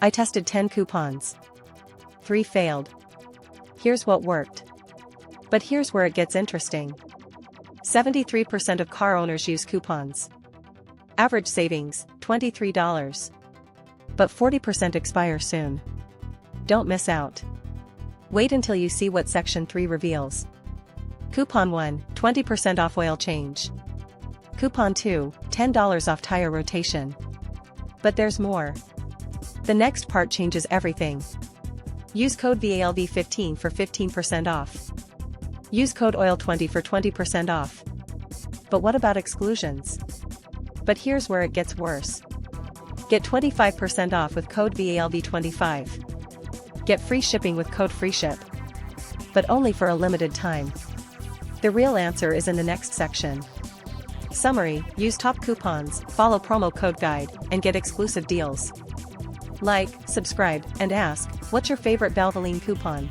I tested 10 coupons. 3 failed. Here's what worked. But here's where it gets interesting. 73% of car owners use coupons. Average savings, $23. But 40% expire soon. Don't miss out. Wait until you see what Section 3 reveals. Coupon 1, 20% off oil change. Coupon 2, $10 off tire rotation. But there's more. The next part changes everything. Use code VALV15 for 15% off. Use code OIL20 for 20% off. But what about exclusions? But here's where it gets worse. Get 25% off with code VALV25. Get free shipping with code FREESHIP. But only for a limited time. The real answer is in the next section. Summary: use top coupons, follow promo code guide, and get exclusive deals. Like, subscribe, and ask, what's your favorite Valvoline coupon?